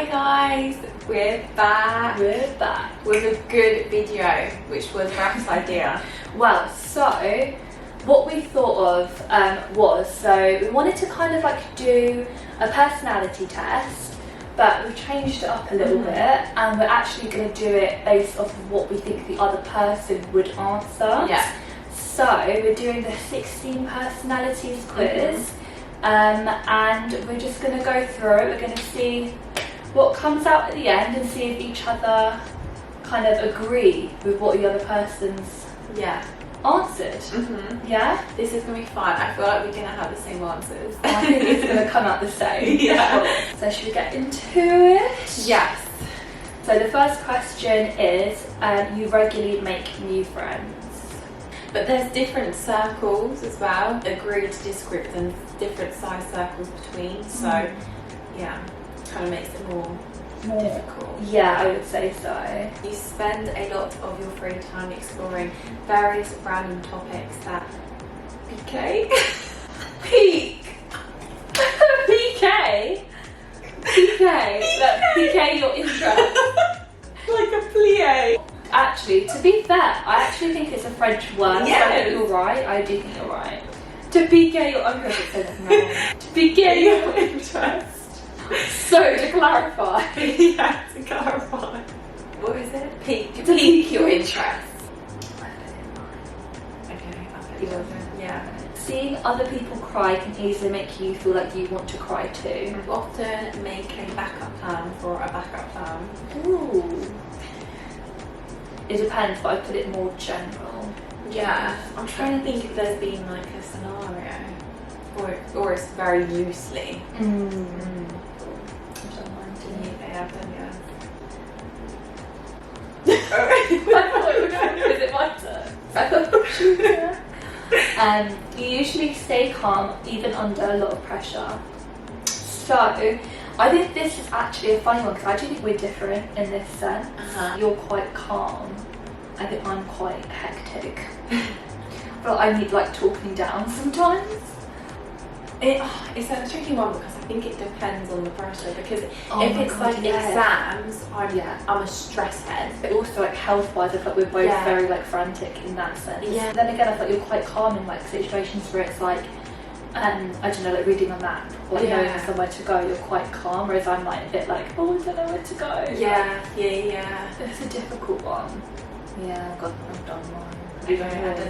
Hi guys, we're back with a good video, which was Raf's idea. Well, so what we thought of was we wanted to kind of like do a personality test, but we've changed it up a little bit, and we're actually going to do it based off of what we think the other person would answer. Yeah. So we're doing the 16 personalities quiz, and we're just going to go through it. We're going to see what comes out at the end and see if each other kind of agree with what the other person's answered. Yeah? This is going to be fun. I feel like we're going to have the same answers. I think it's going to come out the same. Yeah. So should we get into it? Yes. So the first question is, you regularly make new friends. But there's different circles as well. Agree to disagree, but then different size circles between. So, yeah, kind of makes it more difficult. Yeah, I would say so. You spend a lot of your free time exploring various random topics that PK? Peak! PK? PK? Like, PK your interest. Like a plie. Actually, to be fair, I actually think it's a French word. Yes. So I think you're right. I do think you're right. To piquer your interest. To piquer your interest. So to clarify. Yeah, to clarify. What is it? To pique your interest. Okay, I'll put You it will. on. Yeah. Seeing other people cry can easily make you feel like you want to cry too. Often make a backup plan for a backup plan. Ooh. It depends, but I put it more general. Yeah. I'm trying to think if there's been like a scenario. Or it's very loosely. I've done mine too. Yeah, I've done yours. I thought it was is it my turn? I thought it was you usually stay calm even under a lot of pressure. So I think this is actually a funny one because I do think we're different in this sense. You're quite calm. I think I'm quite hectic. But I need like talking down sometimes. It's a tricky one because I think it depends on the pressure. Because if it's God, like yeah. exams, I'm a stress head. But also like health-wise, I feel like we're both very like frantic in that sense. Yeah. Then again, I feel like you're quite calm in like situations where it's like, I don't know, like reading a map or knowing somewhere to go. You're quite calm, whereas I'm like a bit like, oh, I don't know where to go. Yeah. It's a difficult one. Yeah, I've done mine. Okay,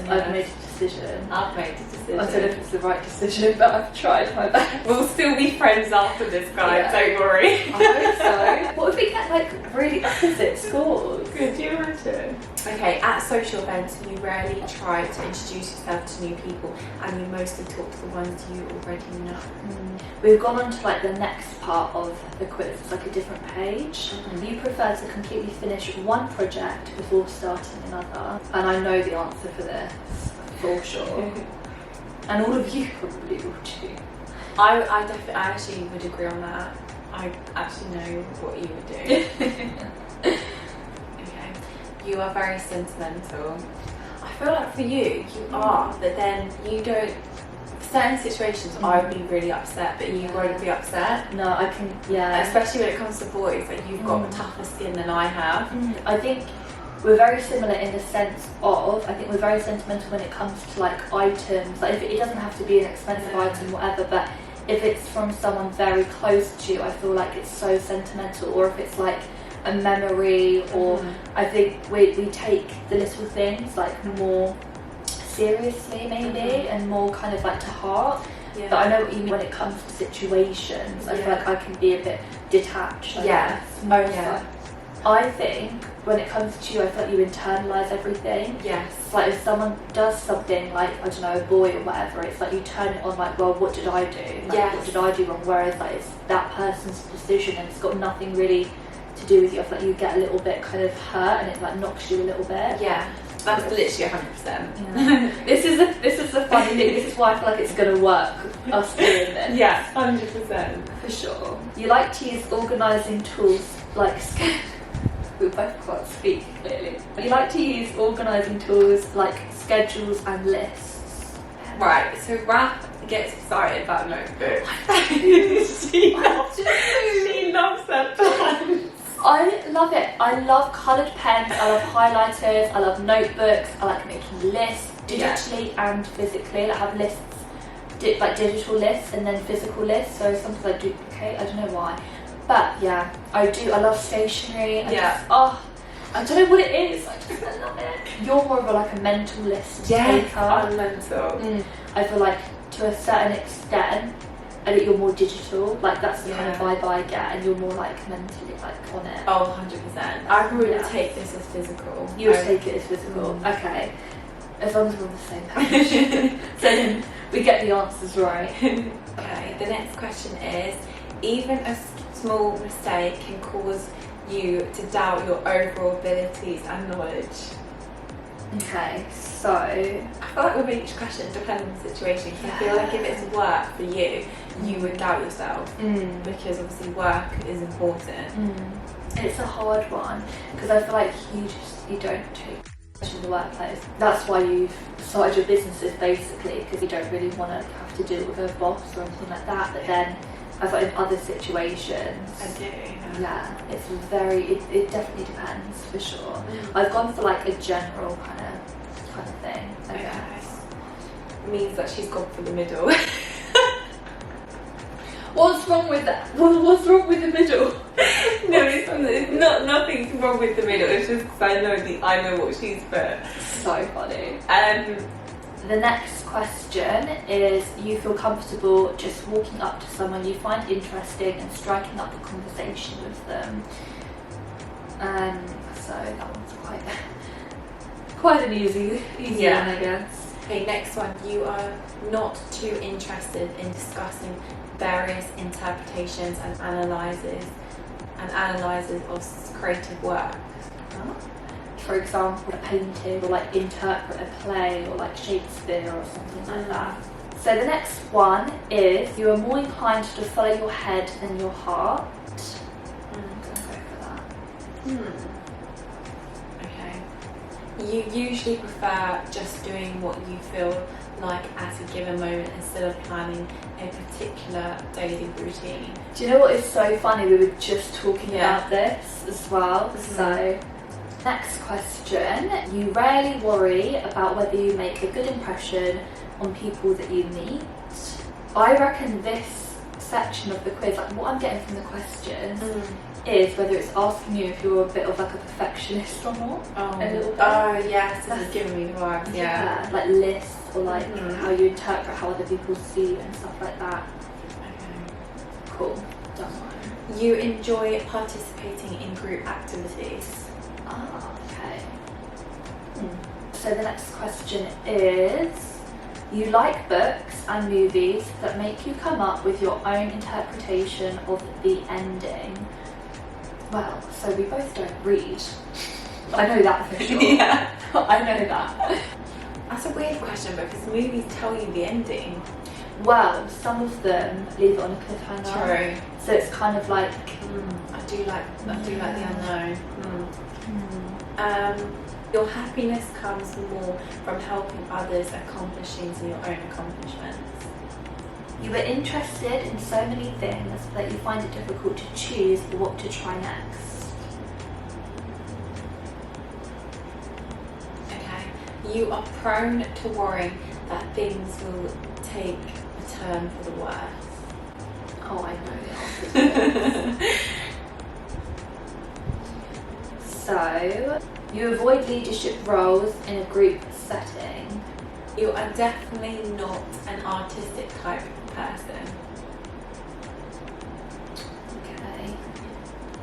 I've made a decision. I've made a decision. I don't know if it's the right decision, but I've tried my best. We'll still be friends after this, guys. Don't worry. I hope so. What if we get like really opposite scores? Could you imagine? Okay, at social events, you rarely try to introduce yourself to new people, and you mostly talk to the ones you already know. We've gone on to like the next part of the quiz. It's like a different page. You prefer to completely finish one project before starting another, and I know the answer for this for sure. And all of you probably will too. I actually would agree on that. I actually know what you would do. Okay, you are very sentimental. I feel like for you are, but then you don't. Certain situations, I would be really upset, but you won't be upset. No, I can. Especially when it comes to boys, like you've got tougher skin than I have. I think we're very similar in the sense of, I think we're very sentimental when it comes to like items. Like if it doesn't have to be an expensive item, whatever, but if it's from someone very close to you, I feel like it's so sentimental. Or if it's like a memory, or I think we take the little things like more seriously maybe, and more kind of like to heart. But I know what you mean when it comes to situations. I feel like I can be a bit detached. I guess. I think when it comes to you, I feel like you internalise everything. Yes. Like if someone does something like, I don't know, a boy or whatever, it's like you turn it on like, well, what did I do? Like, what did I do wrong? Whereas like it's that person's decision and it's got nothing really to do with you. I feel like you get a little bit kind of hurt and it like knocks you a little bit. Yeah. That's literally 100%. This is the funny thing. This is why I feel like it's going to work, us doing this. Yes, 100%. For sure. You like to use organising tools like we both can't speak clearly. You like to use organising tools like schedules and lists. Right, so Raf gets excited about notebooks. She loves that. love it. I love coloured pens, I love highlighters, I love notebooks, I like making lists, digitally and physically. I have lists, like digital lists and then physical lists, so sometimes I duplicate, I don't know why. But yeah, I love stationery. I don't know what it is, I love it. You're more of like a mental list taker. I'm mental. I feel like to a certain extent, I think you're more digital, like that's the kind of vibe I get, and you're more like mentally like on it. Oh, 100%. I probably would take this as physical. You would take it as physical, okay. As long as we're on the same page. So then we get the answers right. Okay, the next question is, even a small mistake can cause you to doubt your overall abilities and knowledge. Okay, so I feel like with each question, depending on the situation, I feel like if it's work for you, you would doubt yourself because obviously work is important. It's a hard one because I feel like you don't take in the workplace. That's why you've started your businesses basically, because you don't really want to have to deal with a boss or anything like that. But then I thought in other situations, I do. Yeah, it's it definitely depends for sure. I've gone for like a general kind of thing. Okay. Means that she's gone for the middle. What's wrong with that? What's wrong with the middle? No, it's not nothing wrong with the middle. It's just because I know what she's put. So funny. The next question is, you feel comfortable just walking up to someone you find interesting and striking up a conversation with them. So that one's quite an easy one, I guess. Okay, next one. You are not too interested in discussing various interpretations and analyses of creative work. For example, a painting, or like interpret a play, or like Shakespeare or something like that. So the next one is, you are more inclined to follow your head than your heart. I'm gonna go for that. Okay. You usually prefer just doing what you feel like at a given moment instead of planning a particular daily routine. Do you know what is so funny? We were just talking about this as well. So next question, you rarely worry about whether you make a good impression on people that you meet. I reckon this section of the quiz, like what I'm getting from the questions, is whether it's asking you if you're a bit of like a perfectionist or not. Oh, a little bit. Oh yes, this is giving me the vibes. Yeah, like lists or like how you interpret how other people see you and stuff like that. Okay. Cool. Done one. You enjoy participating in group activities. Okay. So the next question is, you like books and movies that make you come up with your own interpretation of the ending. Well, so we both don't read. I know that for sure. Yeah. I know that. That's a weird question because movies tell you the ending. Well, some of them leave it on a cliffhanger. True. So it's kind of like I do like the unknown. Your happiness comes more from helping others accomplish things than your own accomplishments. You are interested in so many things that you find it difficult to choose what to try next. Okay. You are prone to worrying that things will take a turn for the worse. Oh, I know the answer to this. So, you avoid leadership roles in a group setting. You are definitely not an artistic type of person. Okay.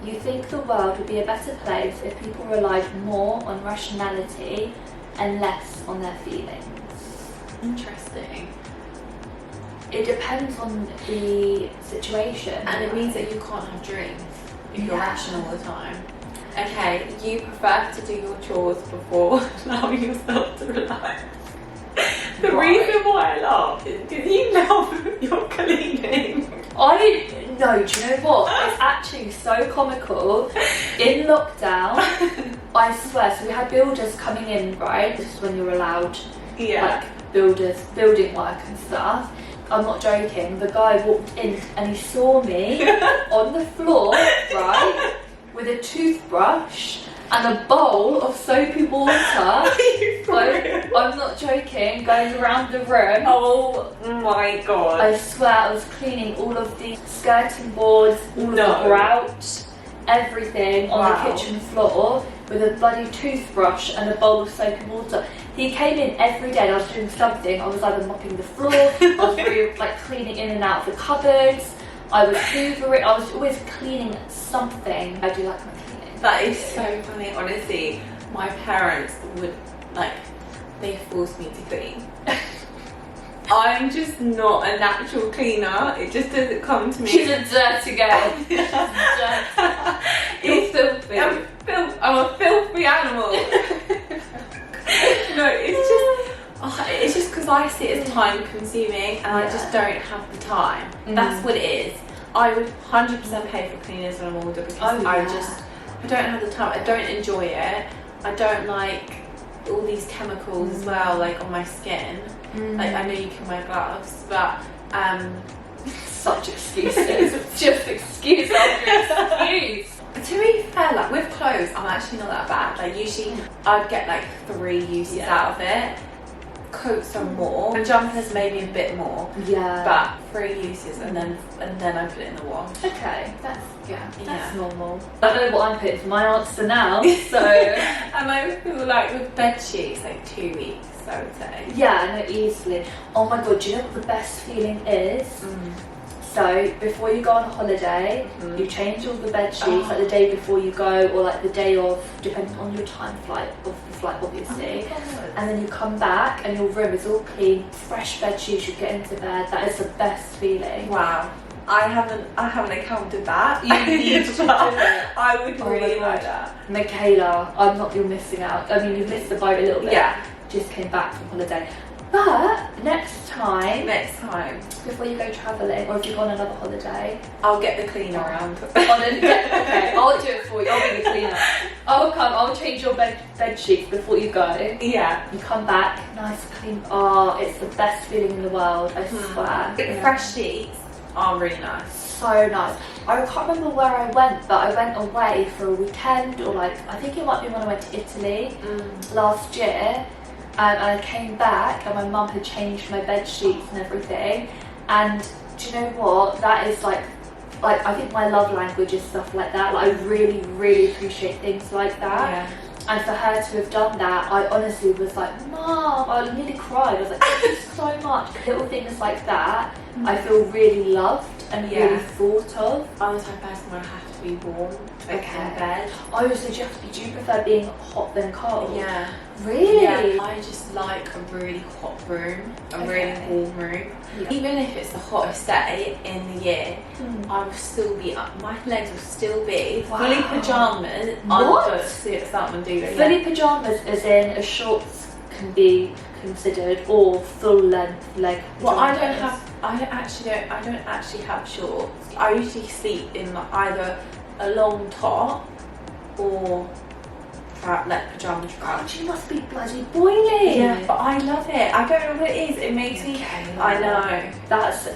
You think the world would be a better place if people relied more on rationality and less on their feelings. Interesting. It depends on the situation. And it means that you can't have dreams if you're rational all the time. Okay, you prefer to do your chores before allowing yourself to relax. The reason why I laugh is because you love your cleaning. No, do you know what? It's actually so comical. In lockdown, I swear, so we had builders coming in, right? This is when you're allowed, like, building work and stuff. I'm not joking, the guy walked in and he saw me on the floor, right, with a toothpick toothbrush and a bowl of soapy water. I'm not joking, going around the room. Oh my god. I swear I was cleaning all of the skirting boards, all of the grout, everything on the kitchen floor with a bloody toothbrush and a bowl of soapy water. He came in every day and I was doing something. I was either mopping the floor, I was really like cleaning in and out of the cupboards, I was hoovering, I was always cleaning something. I do like my cleaning. That is so funny, honestly. My parents would, like, they forced me to clean. I'm just not a natural cleaner. It just doesn't come to me. She's a dirty girl. You're filthy. I'm a filthy animal. No, it's just because I see it as time consuming and I just don't have the time. That's what it is. I would 100% pay for cleaners when I'm older because I don't have the time. I don't enjoy it. I don't like all these chemicals as well, like on my skin. Like, I know you can wear gloves, but such excuses. Just excuse after excuse. To be fair, like with clothes, I'm actually not that bad. Like usually, I'd get like 3 uses out of it. Coats are more, and jumpers maybe a bit more. Yeah. But 3 uses, and then I put it in the wash. Okay, that's normal. I don't know what I'm putting for my answer now, so. And I feel like with bed sheets, like 2 weeks, I would say. Yeah, no, easily. Oh my god, do you know what the best feeling is? So before you go on a holiday, you change all the bed sheets like the day before you go, or like the day of, depending on your time of the flight, obviously. And then you come back and your room is all clean, fresh bed sheets. You get into bed. That is the best feeling. Wow. I haven't encountered that. You need to do it. I would really like that. Michaela, you're missing out. I mean, you've missed the boat a little bit. Yeah. Just came back from holiday. But next time, before you go travelling, or if you go on another holiday, I'll get the cleaner around. Okay, I'll do it for you. I'll be the cleaner. I'll change your bed sheets before you go. Yeah. You come back, nice clean. Oh, it's the best feeling in the world, I swear. Fresh sheets are really nice. So nice. I can't remember where I went, but I went away for a weekend, or like, I think it might be when I went to Italy last year. And I came back and my mum had changed my bed sheets and everything. And do you know what? That is like I think my love language is stuff like that. Like, I really, really appreciate things like that. Yeah. And for her to have done that, I honestly was like, Mum, I nearly cried. I was like, thank you so much. Little things like that, I feel really loved and really thought of. I'm the type of person where I have to be warm, like in bed. Oh, so do you prefer being hot than cold? Yeah. Really? Yeah. I just like a really hot room, a really warm room. Yeah. Even if it's the hottest day in the year, I will still be up. My legs will still be fully pajamas. What? Start do it. Fully pajamas, as in a shorts can be considered, or full length leg pajamas. Well, I don't actually have shorts. I usually sleep in like either a long top or like pajama trousers. God, you must be bloody boiling. Yeah, but I love it. I don't know what it is. It makes me. I know. That's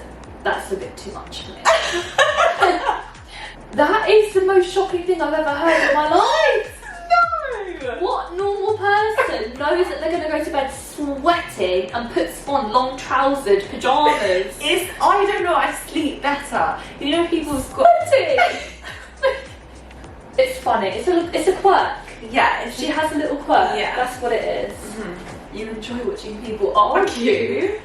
a bit too much for me. That is the most shocking thing I've ever heard in my life. No. What normal person knows that they're going to go to bed sweating and puts on long trousered pajamas? I don't know. I sleep better. You know, people's got. It's funny. It's a quirk. Yeah, she has a little quirk. Yeah, that's what it is. You enjoy watching people argue.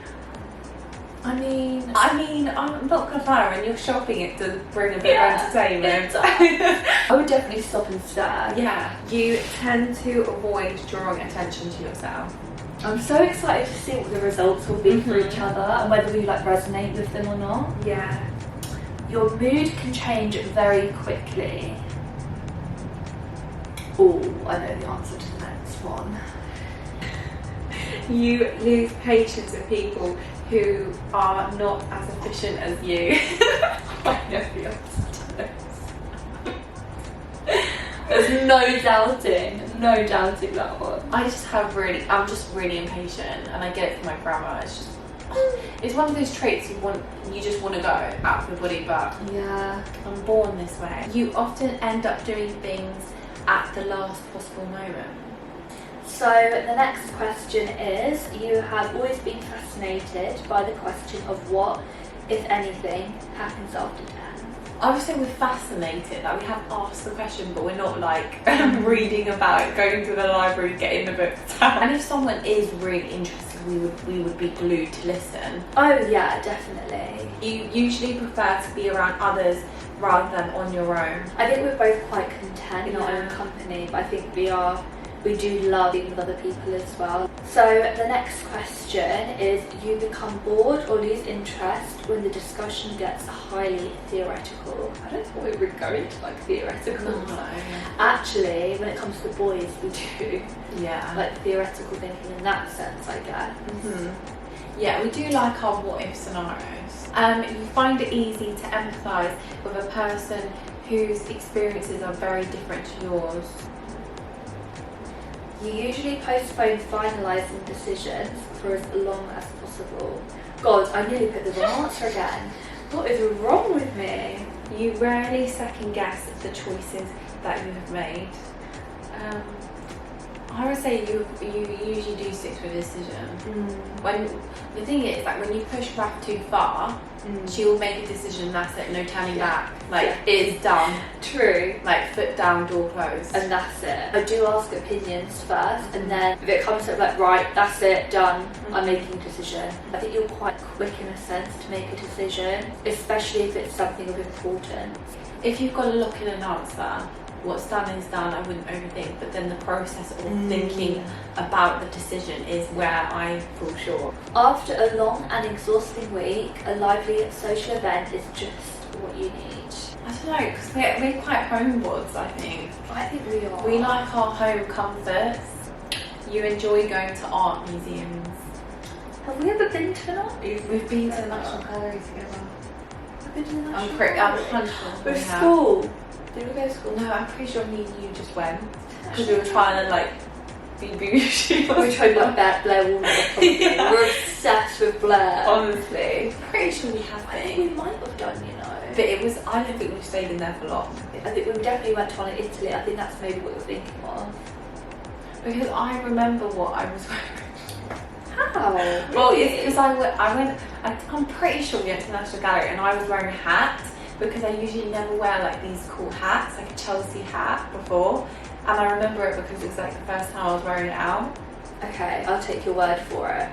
I mean, I'm not gonna lie. When you're shopping, it does bring a bit of entertainment. I would definitely stop and stare. Yeah, you tend to avoid drawing attention to yourself. I'm so excited to see what the results will be for each other and whether we like resonate with them or not. Yeah. Your mood can change very quickly. Oh, I know the answer to the next one. You lose patience with people who are not as efficient as you. I know the answer to this. There's no doubting that one. I'm just really impatient, and I get it from my grandma. It's one of those traits you just want to go out of your body, but yeah, I'm born this way. You often end up doing things at the last possible moment. So the next question is, you have always been fascinated by the question of what, if anything, happens after death. I would say we're fascinated, like we have asked the question, but we're not like reading about it, going to the library, getting the books out. And if someone is really interested, we would be glued to listen. Oh yeah, definitely. You usually prefer to be around others rather than on your own. I think we're both quite content in our own company, but I think we do love being with other people as well. So the next question is, you become bored or lose interest when the discussion gets highly theoretical. I don't think we would go into like theoretical. No. Actually, when it comes to boys, we do. Yeah. Like theoretical thinking in that sense, I guess. Mm-hmm. Yeah, we do like our what-if scenarios. You find it easy to empathise with a person whose experiences are very different to yours. You usually postpone finalising decisions for as long as possible. God, I nearly put the wrong answer again. What is wrong with me? You rarely second guess the choices that you have made. I would say you usually do stick to a decision. When the thing is, like when you push Raph too far, she will make a decision. That's it. No turning back. Like it is done. True. Like foot down, door closed, and that's it. I do ask opinions first, and then if it comes to like right, that's it, done. I'm making a decision. I think you're quite quick in a sense to make a decision, especially if it's something of importance. If you've got to lock in an answer, what's done is done. I wouldn't overthink, but then the process of thinking about the decision is where I fall short. After a long and exhausting week, a lively social event is just what you need. I don't know, because we're quite homeboards, I think. I think we are. We like our home comforts. You enjoy going to art museums. Have we ever been to an art museum? We've been to the National Gallery together. I've been to the National I'm Gallery. 100% With school. Did we go to school? No, I'm pretty sure me and you just went. Because we were trying to like be bougie. We tried like Blair Waldorf. Yeah. We're obsessed with Blair. Honestly. Pretty sure we have I think we might have done, you know. But it was, I don't think we stayed in there for long. I think we definitely went to one in Italy. I think that's maybe what you're thinking of. Because I remember what I was wearing. How? Well, it's because I'm pretty sure we went to the National Gallery and I was wearing a hat, because I usually never wear like these cool hats, like a Chelsea hat before. And I remember it because it was like the first time I was wearing it out. Okay, I'll take your word for it.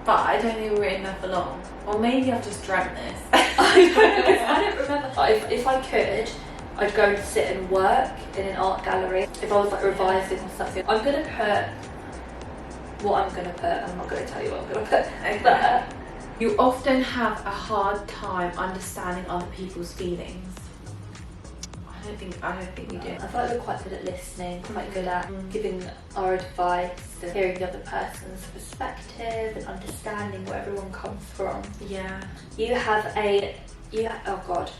But I don't think we were in there for long. Or maybe I've just dreamt this. I don't remember. If I could, I'd go and sit and work in an art gallery. If I was like revising or something. I'm going to put what I'm going to put. I'm not going to tell you what I'm going to put. Okay. But you often have a hard time understanding other people's feelings. I don't think we do. I feel like we're quite good at listening, quite good at giving our advice and hearing the other person's perspective and understanding where everyone comes from. Yeah. Oh God,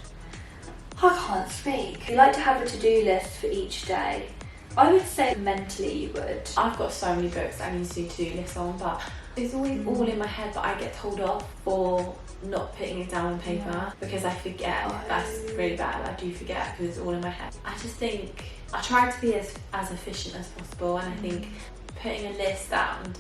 I can't speak. You like to have a to-do list for each day. I would say mentally you would. I've got so many books I need to do to-do lists on, but it's always all in my head, but I get told off for not putting it down on paper because I forget. That's really bad. I do forget because it's all in my head. I just think I try to be as efficient as possible, and I think putting a list down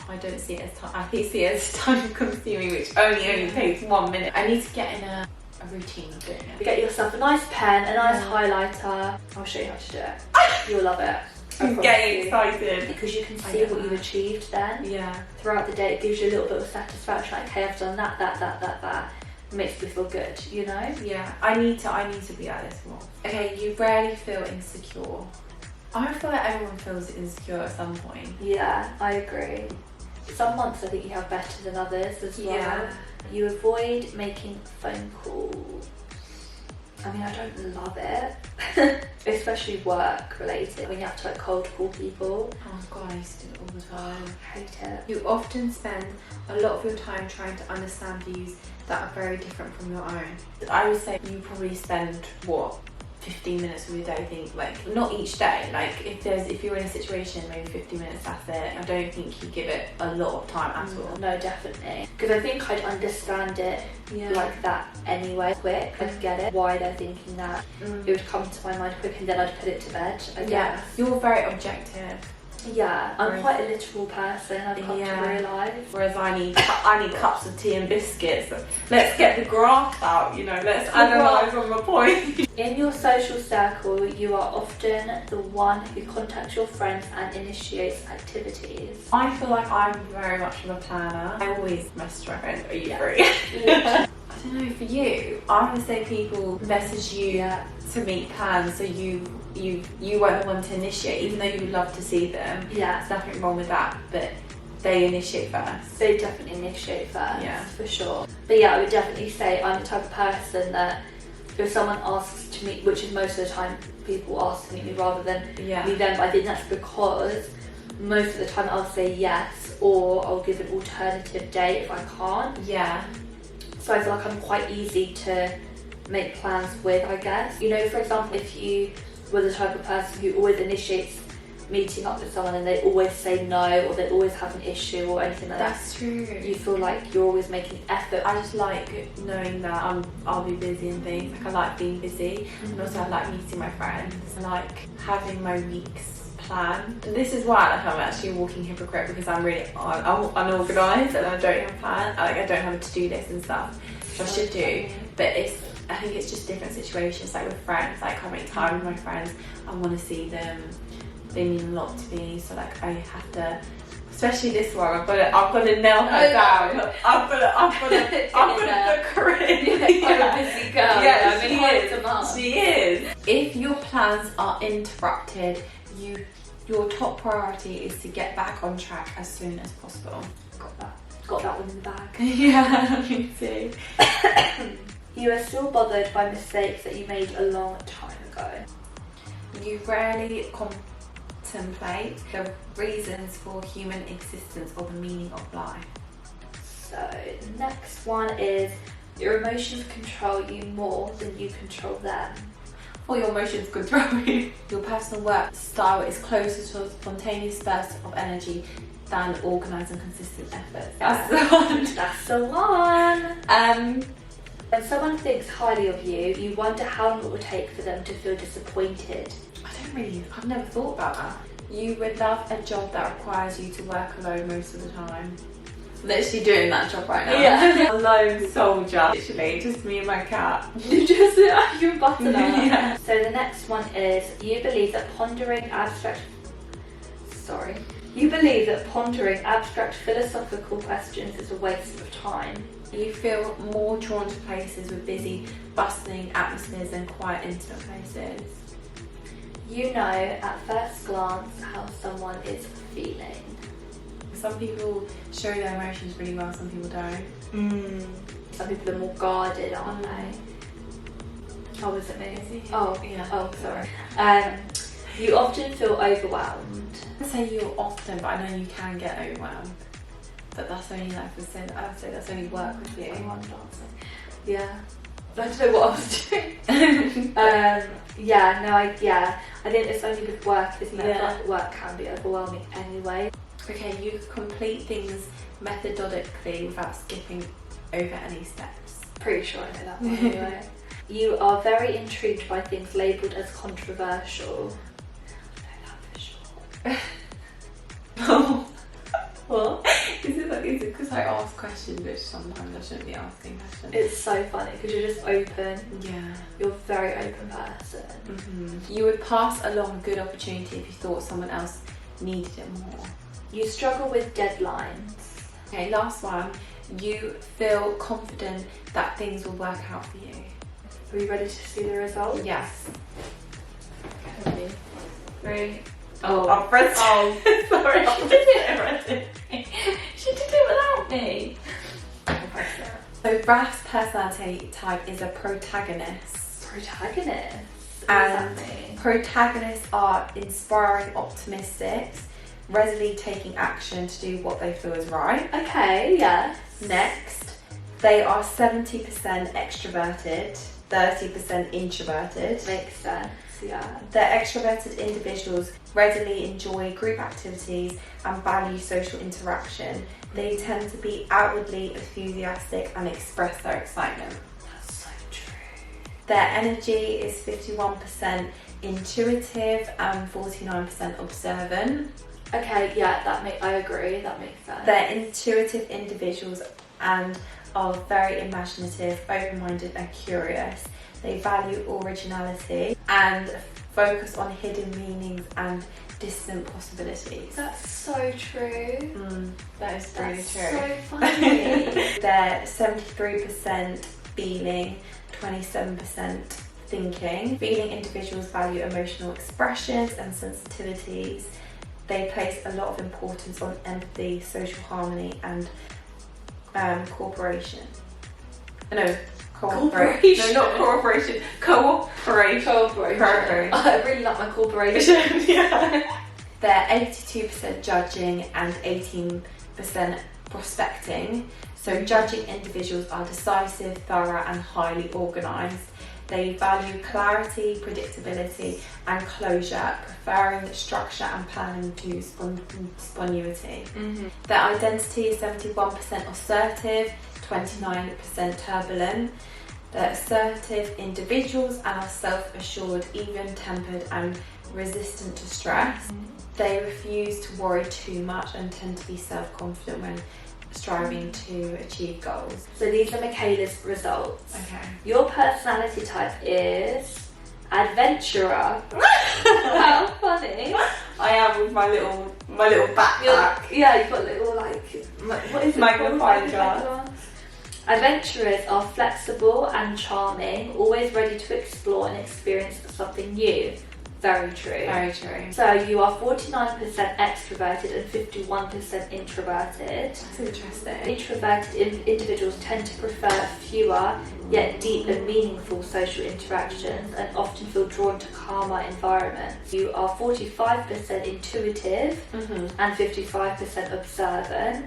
I don't see it as time. I see it as time consuming, which only takes 1 minute. I need to get in a routine of doing it. Get yourself a nice pen, a nice highlighter. I'll show you how to do it. You'll love it. I'm getting excited. Because you can see what you've achieved then. Yeah. Throughout the day, it gives you a little bit of satisfaction, like, hey, I've done that. It makes me feel good, you know? Yeah, I need to be like this more. Okay, you rarely feel insecure. I feel like everyone feels insecure at some point. Yeah, I agree. Some months I think you have better than others as well. Yeah. You avoid making phone calls. I mean, I don't love it, especially work related, when you have to like cold call people. Oh God, I used to do it all the time. I hate it. You often spend a lot of your time trying to understand views that are very different from your own. I would say you probably spend, 50% 15 minutes of your day, I think, like, not each day, like, if you're in a situation, maybe 50 minutes, that's it. I don't think you give it a lot of time at all. No, definitely. Because I think I'd understand it like that anyway, quick. I'd get it, why they're thinking that. It would come to my mind quick and then I'd put it to bed, I guess. You're very objective. Yeah, I'm quite a literal person, I've come to realise. Whereas I need cups of tea and biscuits. Let's get the graph out, you know, let's analyse on the point. In your social circle, you are often the one who contacts your friends and initiates activities. I feel like I'm very much of a planner. I always message my friends, are you free? I don't know, for you, I would say people message you to make plans, so you weren't the one to initiate, even though you would love to see them. Yeah. There's nothing wrong with that, but they initiate first. They definitely initiate first, for sure. But yeah, I would definitely say I'm the type of person that if someone asks to meet, which is most of the time people ask to meet me rather than meet them, but I think that's because most of the time I'll say yes, or I'll give an alternative date if I can't. Yeah. So I feel like I'm quite easy to make plans with, I guess. You know, for example, if you were the type of person who always initiates meeting up with someone and they always say no, or they always have an issue or anything like that. That's true. You feel like you're always making effort. I just like knowing that I'll be busy and things. Like, I like being busy, and also I like meeting my friends. I like having my weeks planned. This is why I'm actually a walking hypocrite, because I'm really unorganised and I don't have a plan. I don't have a to-do list and stuff, which I should do. But I think it's just different situations. Like with friends, like I make time with my friends. I want to see them. They mean a lot to me, so like I have to, especially this one, I've got to nail her down. I've got to book her in. I'm a busy girl. Yeah, I mean, she is. If your plans are interrupted, your top priority is to get back on track as soon as possible. Got that one in the bag. Yeah, me too. You are still bothered by mistakes that you made a long time ago. You rarely contemplate the reasons for human existence or the meaning of life. So the next one is your emotions control you more than you control them. Or your emotions control you. Your personal work style is closer to a spontaneous burst of energy than organised and consistent effort. That's the one. That's the one. When someone thinks highly of you, you wonder how long it will take for them to feel disappointed. I've never thought about that. You would love a job that requires you to work alone most of the time. Literally doing that job right now. Yeah. A lone soldier. Literally, just me and my cat. You just you're butter that. So the next one is you believe that pondering abstract philosophical questions is a waste of time. You feel more drawn to places with busy, bustling atmospheres than quiet, intimate places. You know at first glance how someone is feeling. Some people show their emotions really well, some people don't. Some people are more guarded, aren't they? Oh, was it me? Oh, yeah. Oh, sorry. You often feel overwhelmed. I say you often, but I know you can get overwhelmed. But that's only like I would say that's only work with you. Oh, I'm dancing. Yeah. I don't know what I was doing. I think it's only with work, isn't it? Yeah. Like work can be overwhelming anyway. Okay, you complete things methodically without skipping over any steps. Pretty sure I know that one anyway. You are very intrigued by things labelled as controversial. I know that for sure. What? Is it because I ask questions which sometimes I shouldn't be asking questions? It's so funny because you're just open. Yeah. You're a very open person. Mm-hmm. You would pass along a good opportunity if you thought someone else needed it more. You struggle with deadlines. Okay, last one. You feel confident that things will work out for you. Are you ready to see the results? Yes. Okay. 3. I'm pressed. Oh, sorry. She did it already. She did it without me. So Brass personality type is a protagonist. Protagonist? And protagonists are inspiring, optimistic, readily taking action to do what they feel is right. Okay, yes. Next, they are 70% extroverted. 30% introverted. Makes sense, yeah. They're extroverted individuals readily enjoy group activities and value social interaction. They tend to be outwardly enthusiastic and express their excitement. That's so true. Their energy is 51% intuitive and 49% observant. Okay, yeah, I agree, that makes sense. They're intuitive individuals and are very imaginative, open-minded and curious. They value originality and focus on hidden meanings and distant possibilities. That's so true. That is really That's true. so funny. They're 73% feeling, 27% thinking. Feeling individuals value emotional expressions and sensitivities. They place a lot of importance on empathy, social harmony and cooperation. No, cooperation. No, not cooperation. Cooperation. Cooperation. I really like my corporation. Yeah. They're 82% judging and 18% prospecting. So judging individuals are decisive, thorough and highly organised. They value clarity, predictability and closure, preferring structure and planning to spontaneity. Their identity is 71% assertive, 29% turbulent. They're assertive individuals and are self-assured, even-tempered and resistant to stress. They refuse to worry too much and tend to be self-confident when striving to achieve goals. So these are Michaela's results. Okay. Your personality type is adventurer. How funny. I am with my little backpack. Yeah, you've got little what is it? Magnifying glass. Adventurers are flexible and charming, always ready to explore and experience something new. Very true. Very true. So you are 49% extroverted and 51% introverted. That's interesting. Introverted individuals tend to prefer fewer yet deep and meaningful social interactions and often feel drawn to calmer environments. You are 45% intuitive and 55% observant.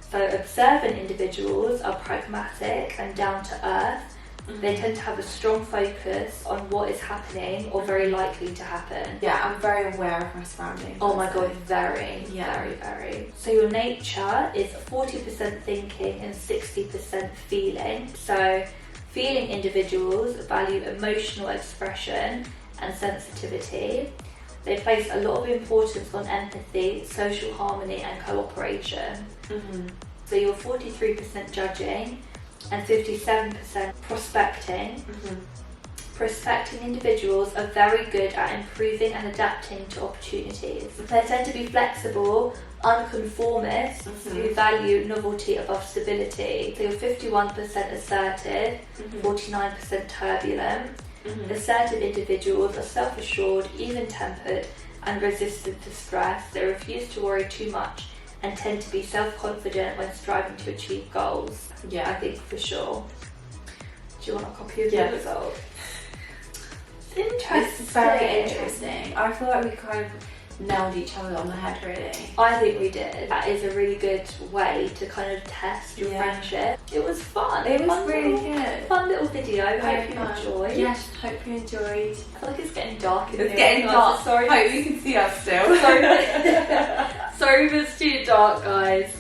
So observant individuals are pragmatic and down to earth. They tend to have a strong focus on what is happening or very likely to happen. Yeah, I'm very aware of my surroundings. Oh my god, very. So your nature is 40% thinking and 60% feeling. So feeling individuals value emotional expression and sensitivity. They place a lot of importance on empathy, social harmony and cooperation. So you're 43% judging and 57% prospecting. Prospecting individuals are very good at improving and adapting to opportunities. They tend to be flexible, unconformist, who value novelty above stability. So you're 51% assertive, 49% turbulent. Assertive individuals are self-assured, even-tempered and resistant to stress. They refuse to worry too much and tend to be self-confident when striving to achieve goals. Yeah, I think for sure. Do you want a copy of the result? Interesting. It's very interesting. I feel like we kind of nailed each other on the head, really. I think we did. That is a really good way to kind of test your friendship. It was fun. It was really good. Fun little video. Hope you enjoyed. Yes, hope you enjoyed. I feel like it's getting dark in here. It's getting dark. Sorry. Hope you can see us still. Sorry if it's too dark, guys.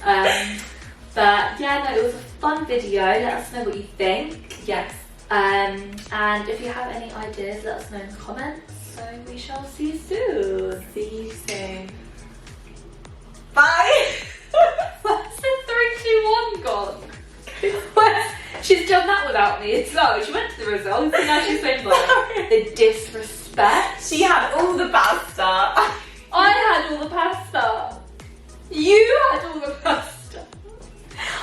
But yeah, no, it was a fun video. Let us know what you think. Yes. And if you have any ideas, let us know in the comments. So we shall see you soon. See you soon. Bye. Where's the 3, 2, 1 gone? She's done that without me as well. She went to the results and now she's been like the disrespect. She had all the pasta. I had all the pasta. You had all the pasta.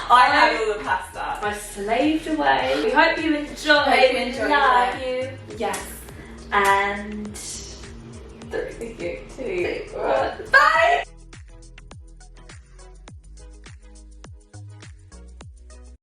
I had all the pasta. I slaved away. We hope you enjoyed. Hope you enjoyed Love it. you. Yes. And 3, 2, 1. Bye.